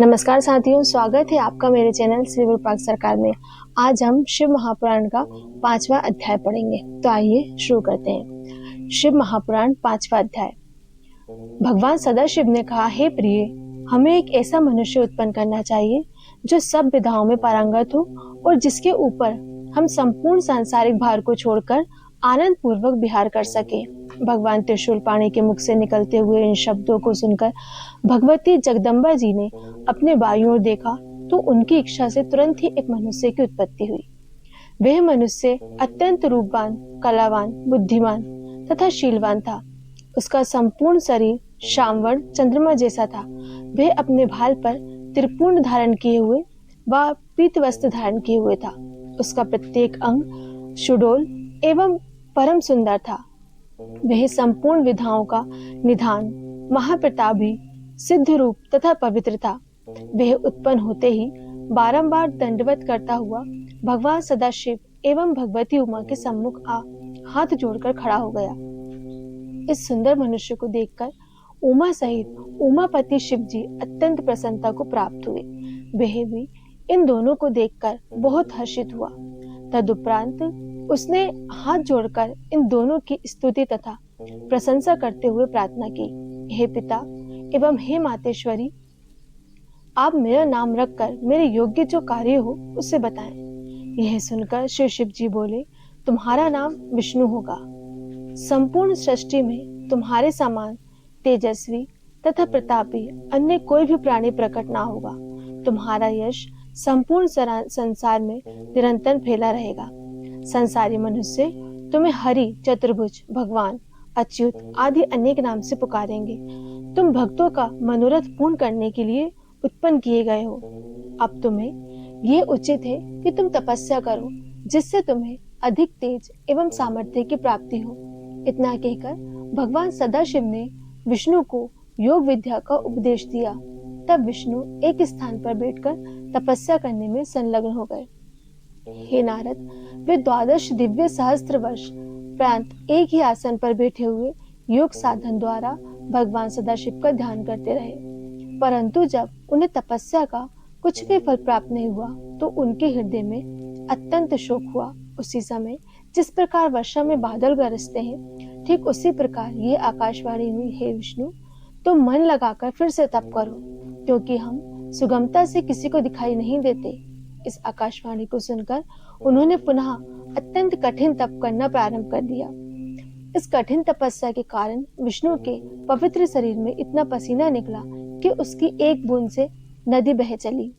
नमस्कार साथियों, स्वागत है आपका मेरे चैनल श्री विरूपाक्ष सरकार में। आज हम शिव महापुराण का 5वां अध्याय पढ़ेंगे। तो आइए शुरू करते हैं। शिव महापुराण 5वां अध्याय। भगवान सदाशिव ने कहा, हे प्रिय, हमें एक ऐसा मनुष्य उत्पन्न करना चाहिए जो सब विधाओं में पारंगत हो और जिसके ऊपर हम संपूर्ण सांसारिक भार को छोड़कर आनंद पूर्वक विहार कर सके। भगवान त्रिशूल पाणी के मुख से निकलते हुए इन शब्दों को सुनकर भगवती जगदम्बा जी ने अपने बाईं ओर देखा तो उनकी इच्छा से तुरंत ही एक मनुष्य की उत्पत्ति हुई। वह मनुष्य अत्यंत रूपवान, कलावान, बुद्धिमान तथा शीलवान था। उसका संपूर्ण शरीर श्यामवर्ण चंद्रमा जैसा था। वह अपने भाल पर त्रिपुंड धारण किए हुए व पीत वस्त्र धारण किए हुए था। उसका प्रत्येक अंग सुडोल एवं परम सुंदर था। वह संपूर्ण विधाओं का निधान, महाप्रतापी, सिद्ध रूप तथा पवित्र था। वह उत्पन्न होते ही बारंबार दंडवत करता हुआ भगवान सदाशिव एवं भगवती उमा के सम्मुख हाथ जोड़कर खड़ा हो गया। इस सुंदर मनुष्य को देखकर उमा सहित उमापति शिव जी अत्यंत प्रसन्नता को प्राप्त हुए। वह भी इन दोनों को देखकर बहुत हर्षित हुआ। तदुपरांत उसने हाथ जोड़कर इन दोनों की स्तुति तथा प्रशंसा करते हुए प्रार्थना की, हे पिता एवं हे मातेश्वरी, आप मेरा नाम रखकर मेरे योग्य जो कार्य हो उसे बताएं। यह सुनकर श्री शिव जी बोले, तुम्हारा नाम विष्णु होगा। संपूर्ण सृष्टि में तुम्हारे समान तेजस्वी तथा प्रतापी अन्य कोई भी प्राणी प्रकट ना होगा। तुम्हारा यश संपूर्ण संसार में निरंतर फैला रहेगा। संसारी मनुष्य तुम्हें हरि, चतुर्भुज, भगवान, अच्युत आदि अनेक नाम से पुकारेंगे। तुम भक्तों का मनोरथ पूर्ण करने के लिए उत्पन्न किए गए हो। अब तुम्हें यह उचित है कि तुम तपस्या करो, जिससे तुम्हें अधिक तेज एवं सामर्थ्य की प्राप्ति हो। इतना कहकर भगवान सदाशिव ने विष्णु को योग विद्या का उपदेश दिया। तब विष्णु एक स्थान पर बैठकर तपस्या करने में संलग्न हो गए। हे नारद, वे 12 दिव्य सहस्त्र वर्ष प्रांत एक ही आसन पर बैठे हुए योग साधन द्वारा भगवान सदाशिव का ध्यान करते रहे। परंतु जब उन्हें तपस्या का कुछ भी फल प्राप्त नहीं हुआ तो उनके हृदय में अत्यंत शोक हुआ। उसी समय जिस प्रकार वर्षा में बादल गरजते हैं, ठीक उसी प्रकार ये आकाशवाणी हुई, हे विष्णु, तुम मन लगाकर फिर से तप करो, क्योंकि हम सुगमता से किसी को दिखाई नहीं देते। इस आकाशवाणी को सुनकर उन्होंने पुनः अत्यंत कठिन तप करना प्रारंभ कर दिया। इस कठिन तपस्या के कारण विष्णु के पवित्र शरीर में इतना पसीना निकला कि उसकी एक बूंद से नदी बह चली।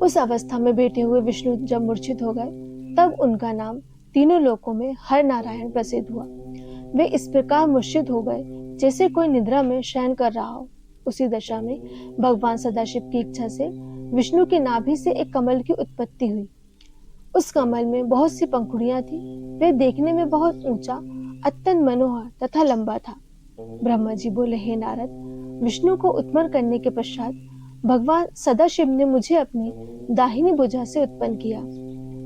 उस अवस्था में बैठे हुए विष्णु जब मूर्छित हो गए, तब उनका नाम तीनों लोकों में हर नारायण प्रसिद्ध हुआ। वे इस प्रकार मूर्छित हो गए जैसे कोई निद्रा में शयन कर रहा हो। उसी दशा में भगवान सदाशिव की इच्छा से विष्णु की नाभि से एक कमल की उत्पत्ति हुई। उस कमल में बहुत सी पंखुड़ियां थी। वे देखने में बहुत ऊंचा, अत्यंत मनोहर तथा लंबा था। ब्रह्मा जी बोले, हे नारद, विष्णु को उत्पन्न करने के पश्चात भगवान सदाशिव ने मुझे अपनी दाहिनी भुजा से उत्पन्न किया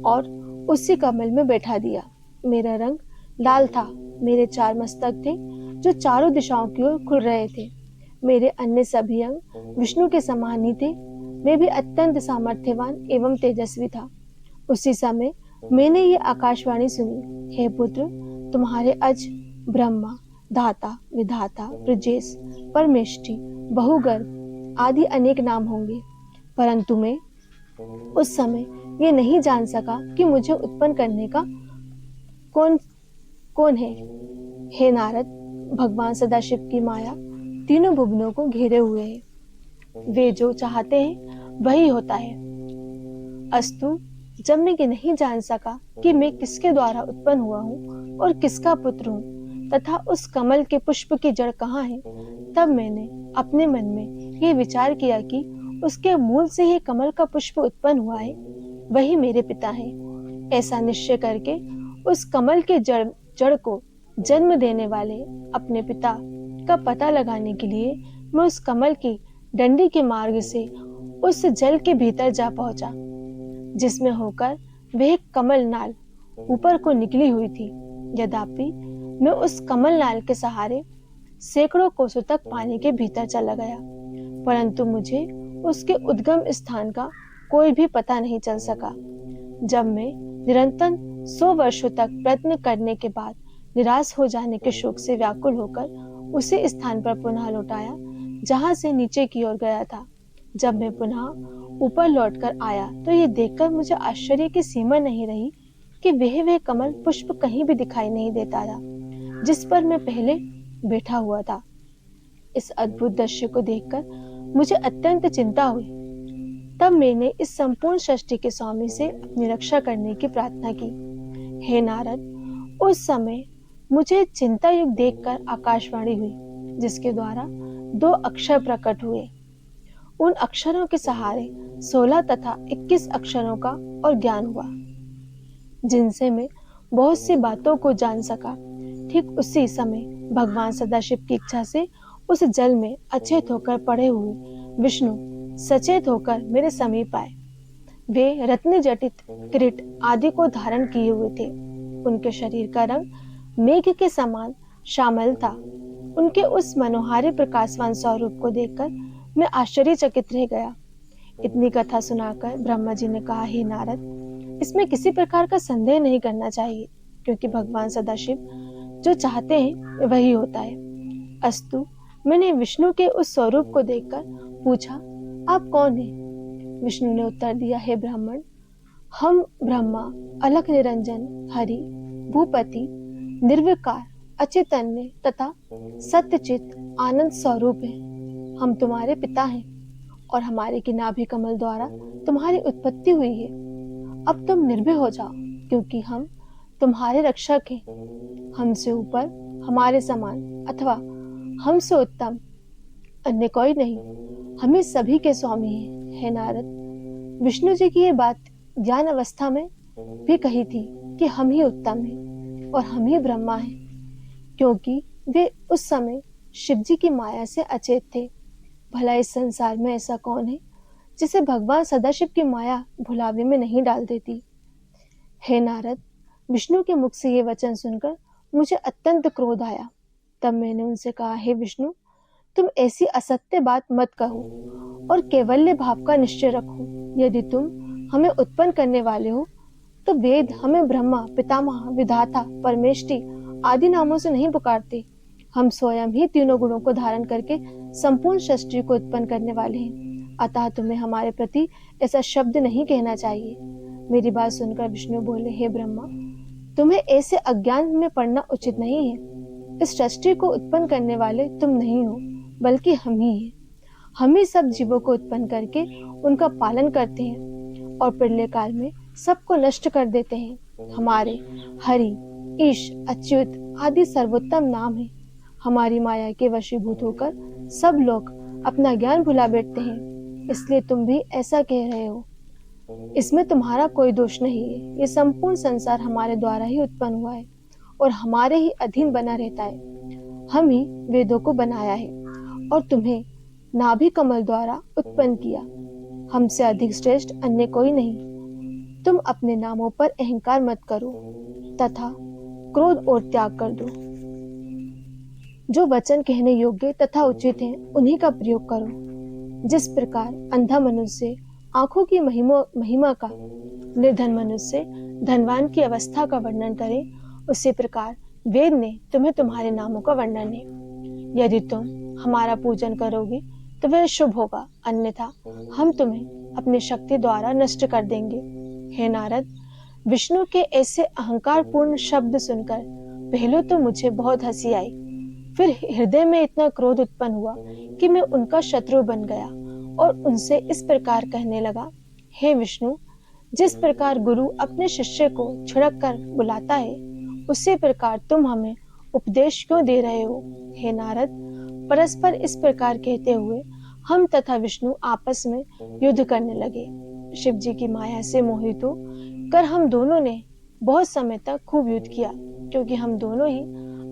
और उसी कमल में बैठा दिया। मेरा रंग लाल था। मेरे 4 मस्तक थे जो चारों दिशाओं की ओर खुल रहे थे। मेरे अन्य सभी अंग विष्णु के समान ही थे। मैं भी अत्यंत सामर्थ्यवान एवं तेजस्वी था। उसी समय मैंने ये आकाशवाणी सुनी, हे पुत्र, तुम्हारे अज ब्रह्मा, धाता, विधाता, ब्रजेश, परमेष्टि, बहुगर्भ आदि अनेक नाम होंगे। परंतु मैं उस समय ये नहीं जान सका कि मुझे उत्पन्न करने का कौन है। हे नारद, भगवान सदाशिव की माया तीनों भुवनों को घेरे हुए है। वे जो चाहते हैं वही होता है। अस्तु, जब मैं ये नहीं जान सका कि मैं किसके द्वारा उत्पन्न हुआ हूँ और किसका पुत्र हूँ तथा उस कमल के पुष्प की जड़ कहाँ है, तब मैंने अपने मन में ये विचार किया कि उसके मूल से ही कमल का पुष्प उत्पन्न हुआ है, वही मेरे पिता हैं। ऐसा निश्चय करके उस कमल के जड़ को जन्म देने वाले अपने पिता का पता लगाने के लिए मैं उस कमल की डंडी के मार्ग से उस जल के भीतर जा पहुंचा, जिसमें होकर वह कमल नाल ऊपर को निकली हुई थी। यद्यपि मैं उस कमल नाल के सहारे सैकड़ों कोसों तक पानी के भीतर चला गया, परंतु मुझे उसके उद्गम स्थान का कोई भी पता नहीं चल सका। जब मैं निरंतर 100 वर्षों तक प्रयत्न करने के बाद निराश हो जाने के शोक से व्याकुल होकर उसी स्थान पर पुनः लौट आया जहां से नीचे की ओर गया था। जब मैं पुनः ऊपर लौटकर आया तो ये देखकर मुझे आश्चर्य की सीमा नहीं रही कि वह कमल पुष्प कहीं भी दिखाई नहीं देता था जिस पर मैं पहले बैठा हुआ था। इस अद्भुत दृश्य को देखकर मुझे अत्यंत चिंता हुई। तब मैंने इस संपूर्ण सृष्टि के स्वामी से अपनी रक्षा करने की प्रार्थना की। हे नारद, उस समय मुझे चिंता युक्त देखकर आकाशवाणी हुई जिसके द्वारा 2 अक्षर प्रकट हुए। उन अक्षरों के सहारे 16 तथा 21 अक्षरों का और ज्ञान हुआ, जिनसे मैं बहुत सी बातों को जान सका। ठीक उसी समय भगवान सदाशिव की इच्छा से उस जल में अचेत होकर पड़े हुए विष्णु सचेत होकर मेरे समीप आए। वे रत्न जटित किरीट आदि को धारण किए हुए थे। उनके शरीर का रंग मेघ के समान श्यामल था। उनके उस मनोहारी प्रकाशवान स्वरूप को देखकर मैं आश्चर्यचकित रह गया। इतनी कथा सुनाकर ब्रह्मा जी ने कहा, हे नारद, इसमें किसी प्रकार का संदेह नहीं करना चाहिए, क्योंकि भगवान सदाशिव जो चाहते हैं वही होता है। अस्तु, मैंने विष्णु के उस स्वरूप को देखकर पूछा, आप कौन हैं? विष्णु ने उत्तर दिया, हे ब्राह्मण, हम ब्रह्मा अलख निरंजन हरि भूपति निर्विकार अचैतन्य तथा सत्यचित आनंद स्वरूप हैं। हम तुम्हारे पिता हैं और हमारे की नाभि कमल द्वारा तुम्हारी उत्पत्ति हुई है। अब तुम निर्भय हो जाओ, क्योंकि हम तुम्हारे रक्षक हैं। हमसे ऊपर, हमारे समान अथवा हमसे उत्तम अन्य कोई नहीं। हम ही सभी के स्वामी हैं। हे नारद, विष्णु जी की ये बात ज्ञान अवस्था में भी कही थी कि हम ही उत्तम हैं और हम ही ब्रह्मा हैं, क्योंकि वे उस समय शिव जी की माया से अचेत थे। भला इस संसार में ऐसा कौन है जिसे भगवान सदाशिव की माया भुलावे में नहीं डाल देती? हे नारद, विष्णु के मुख से ये वचन सुनकर मुझे अत्यंत क्रोध आया। तब मैंने उनसे कहा, हे विष्णु, तुम ऐसी असत्य बात मत कहो और केवल्य भाव का निश्चय रखो। यदि तुम हमें उत्पन्न करने वाले हो तो वेद हमें ब्रह्मा, पितामह, विधाता, परमेष्टि आदि नामों से नहीं पुकारते। हम स्वयं ही तीनों गुणों को धारण करके संपूर्ण सृष्टि को उत्पन्न करने वाले हैं। अतः तुम्हें हमारे प्रति ऐसा शब्द नहीं कहना चाहिए। मेरी बात सुनकर विष्णु बोले, हे ब्रह्मा, तुम्हें ऐसे अज्ञान में पड़ना उचित नहीं है। इस सृष्टि को उत्पन्न करने वाले तुम नहीं हो, बल्कि हम ही हैं। हम ही सब जीवों को उत्पन्न करके उनका पालन करते हैं और प्रलय काल में सबको नष्ट कर देते हैं। हमारे हरि, ईश, अच्युत आदि सर्वोत्तम नाम है। हमारी माया के वशीभूत होकर सब लोग अपना ज्ञान भुला बैठते हैं, इसलिए तुम भी ऐसा कह रहे हो। इसमें तुम्हारा कोई दोष नहीं है। ये संपूर्ण संसार हमारे द्वारा ही उत्पन्न हुआ है और हमारे ही अधीन बना रहता है। हम ही वेदों को बनाया है और तुम्हें नाभि कमल द्वारा उत्पन्न किया। हमसे अधिक श्रेष्ठ अन्य कोई नहीं। तुम अपने नामों पर अहंकार मत करो तथा क्रोध और त्याग कर दो। जो वचन कहने योग्य तथा उचित हैं, उन्हीं का प्रयोग करो। जिस प्रकार अंधा मनुष्य आंखों की महिमा का, निर्धन मनुष्य धनवान की अवस्था का वर्णन करे, उसी प्रकार वेद ने तुम्हें तुम्हारे नामों का वर्णन है। यदि तुम हमारा पूजन करोगे तो वह शुभ होगा, अन्यथा हम तुम्हें अपनी शक्ति द्वारा नष्ट कर देंगे। हे नारद, विष्णु के ऐसे अहंकार पूर्ण शब्द सुनकर पहले तो मुझे बहुत हंसी आई, फिर हृदय में इतना क्रोध उत्पन्न हुआ कि मैं उनका शत्रु बन गया और उनसे इस प्रकार कहने लगा, हे विष्णु, जिस प्रकार गुरु अपने शिष्य को छिड़क कर बुलाता है, उसी प्रकार तुम हमें उपदेश क्यों दे रहे हो? हे नारद, परस्पर इस प्रकार कहते हुए हम तथा विष्णु आपस में युद्ध करने लगे। शिव जी की माया से मोहित होकर हम दोनों ने बहुत समय तक खूब युद्ध किया, क्योंकि हम दोनों ही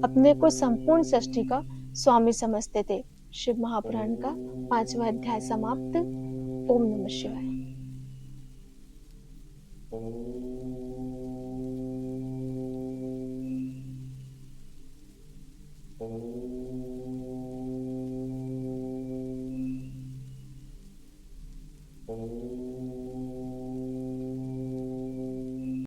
अपने को संपूर्ण सृष्टि का स्वामी समझते थे। शिव महापुराण का 5वां अध्याय समाप्त। ओम नमः शिवाय।